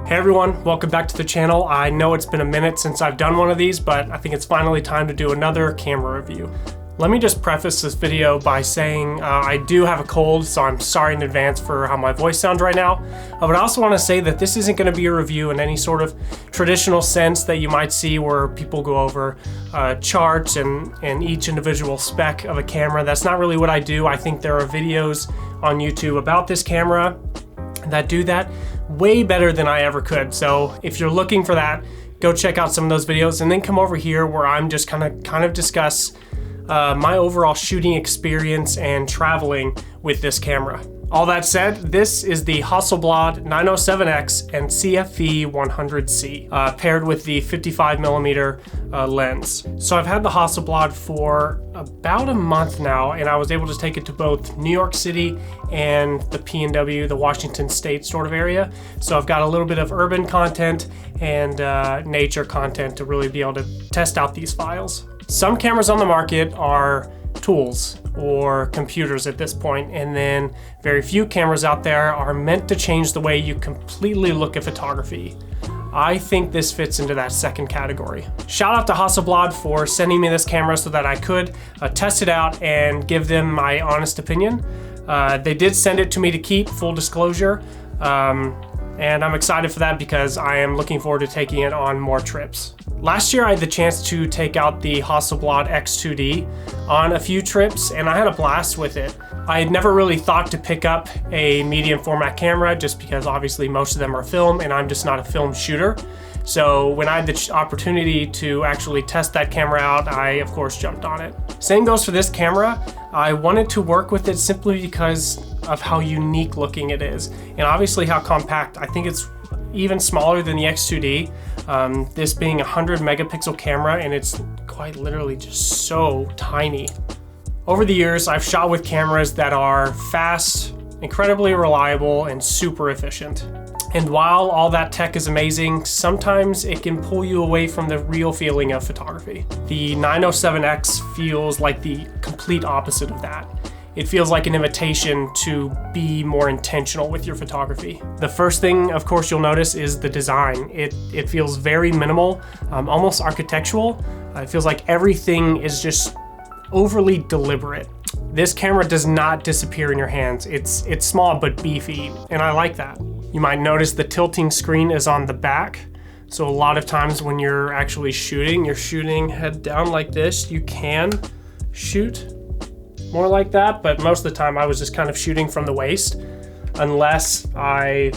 Hey everyone, welcome back to the channel. I know it's been a minute since I've done one of these, but I think it's finally time to do another camera review. Let me just preface this video by saying I do have a cold, so I'm sorry in advance for how my voice sounds right now. But I also want to say that this isn't going to be a review in any sort of traditional sense that you might see where people go over charts and each individual spec of a camera. That's not really what I do. I think there are videos on YouTube about this camera that do that way better than I ever could. So if you're looking for that, go check out some of those videos and then come over here where I'm just kind of discuss my overall shooting experience and traveling with this camera. All that said, this is the Hasselblad 907X and CFV 100C paired with the 55mm lens. So I've had the Hasselblad for about a month now, and I was able to take it to both New York City and the PNW, the Washington State sort of area. So I've got a little bit of urban content and nature content to really be able to test out these files. Some cameras on the market are tools or computers at this point, and then very few cameras out there are meant to change the way you completely look at photography. I think this fits into that second category. Shout out to Hasselblad for sending me this camera so that I could test it out and give them my honest opinion. They did send it to me to keep, full disclosure, and I'm excited for that because I am looking forward to taking it on more trips. Last year I had the chance to take out the Hasselblad X2D on a few trips and I had a blast with it. I had never really thought to pick up a medium format camera just because obviously most of them are film and I'm just not a film shooter. So when I had the opportunity to actually test that camera out, I of course jumped on it. Same goes for this camera. I wanted to work with it simply because of how unique looking it is and obviously how compact. I think it's even smaller than the X2D. This being a 100 megapixel camera, and it's quite literally just so tiny. Over the years, I've shot with cameras that are fast, incredibly reliable, and super efficient. And while all that tech is amazing, sometimes it can pull you away from the real feeling of photography. The 907X feels like the complete opposite of that. It feels like an invitation to be more intentional with your photography. The first thing, of course, you'll notice is the design. It feels very minimal, almost architectural. It feels like everything is just overly deliberate. This camera does not disappear in your hands. It's small but beefy, and I like that. You might notice the tilting screen is on the back. So a lot of times when you're actually shooting, you're shooting head down like this. You can shoot more like that, but most of the time I was just kind of shooting from the waist unless I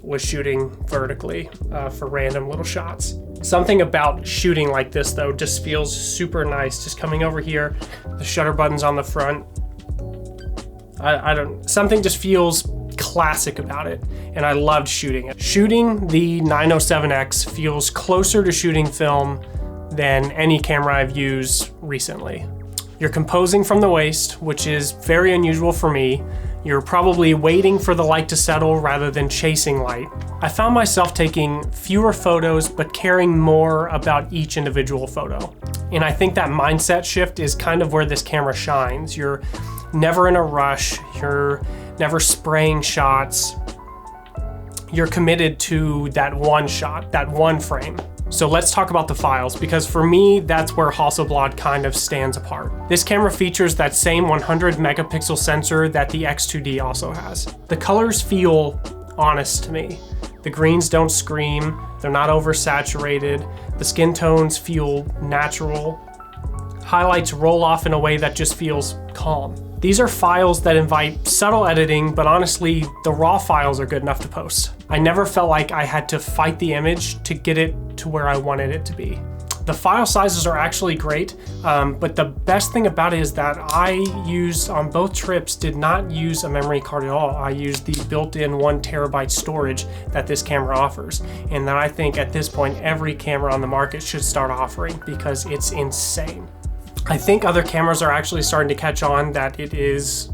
was shooting vertically for random little shots. Something about shooting like this though just feels super nice. Just coming over here, the shutter button's on the front. Something just feels classic about it, and I loved shooting it. Shooting the 907X feels closer to shooting film than any camera I've used recently. You're composing from the waist, which is very unusual for me. You're probably waiting for the light to settle rather than chasing light. I found myself taking fewer photos, but caring more about each individual photo. And I think that mindset shift is kind of where this camera shines. You're never in a rush. You're never spraying shots. You're committed to that one shot, that one frame. So let's talk about the files, because for me, that's where Hasselblad kind of stands apart. This camera features that same 100 megapixel sensor that the X2D also has. The colors feel honest to me. The greens don't scream, they're not oversaturated, the skin tones feel natural. Highlights roll off in a way that just feels calm. These are files that invite subtle editing, but honestly, the raw files are good enough to post. I never felt like I had to fight the image to get it to where I wanted it to be. The file sizes are actually great, but the best thing about it is that I used, on both trips, did not use a memory card at all. I used the built-in 1 terabyte storage that this camera offers, and that I think at this point, every camera on the market should start offering because it's insane. I think other cameras are actually starting to catch on that it is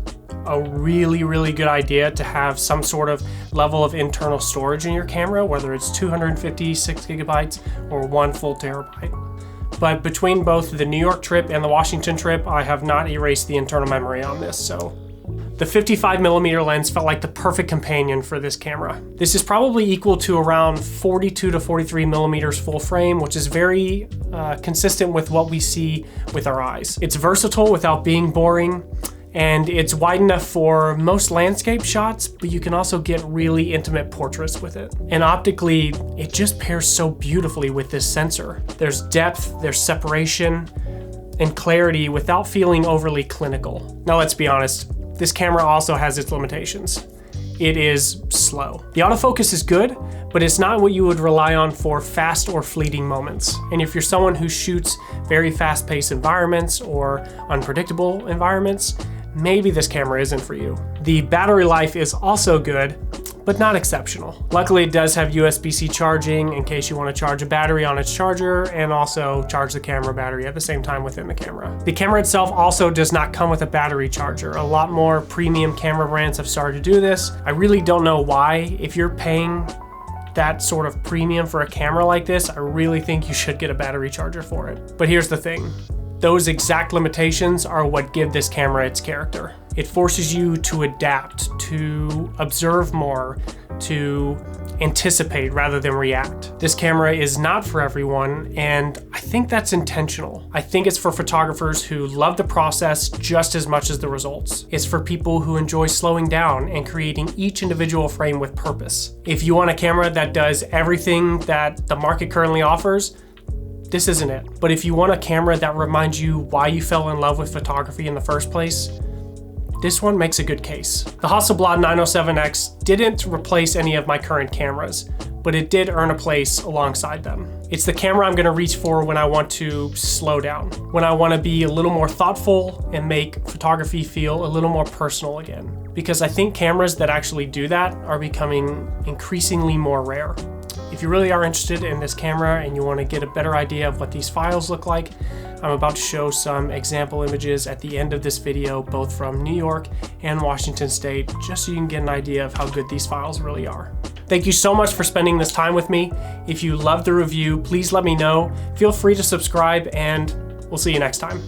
a really, really good idea to have some sort of level of internal storage in your camera, whether it's 256 gigabytes or 1 full terabyte. But between both the New York trip and the Washington trip, I have not erased the internal memory on this, so The 55mm lens felt like the perfect companion for this camera. This is probably equal to around 42 to 43mm full frame, which is very consistent with what we see with our eyes. It's versatile without being boring, and it's wide enough for most landscape shots, but you can also get really intimate portraits with it. And optically, it just pairs so beautifully with this sensor. There's depth, there's separation, and clarity without feeling overly clinical. Now let's be honest, this camera also has its limitations. It is slow. The autofocus is good, but it's not what you would rely on for fast or fleeting moments. And if you're someone who shoots very fast-paced environments or unpredictable environments, maybe this camera isn't for you. The battery life is also good, but not exceptional. Luckily, it does have USB-C charging in case you want to charge a battery on its charger and also charge the camera battery at the same time within the camera. The camera itself also does not come with a battery charger. A lot more premium camera brands have started to do this. I really don't know why. If you're paying that sort of premium for a camera like this, I really think you should get a battery charger for it. But here's the thing. Those exact limitations are what give this camera its character. It forces you to adapt, to observe more, to anticipate rather than react. This camera is not for everyone, and I think that's intentional. I think it's for photographers who love the process just as much as the results. It's for people who enjoy slowing down and creating each individual frame with purpose. If you want a camera that does everything that the market currently offers, this isn't it. But if you want a camera that reminds you why you fell in love with photography in the first place, this one makes a good case. The Hasselblad 907X didn't replace any of my current cameras, but it did earn a place alongside them. It's the camera I'm gonna reach for when I want to slow down, when I wanna be a little more thoughtful and make photography feel a little more personal again. Because I think cameras that actually do that are becoming increasingly more rare. If you really are interested in this camera and you want to get a better idea of what these files look like, I'm about to show some example images at the end of this video, both from New York and Washington State, just so you can get an idea of how good these files really are. Thank you so much for spending this time with me. If you loved the review, please let me know. Feel free to subscribe, and we'll see you next time.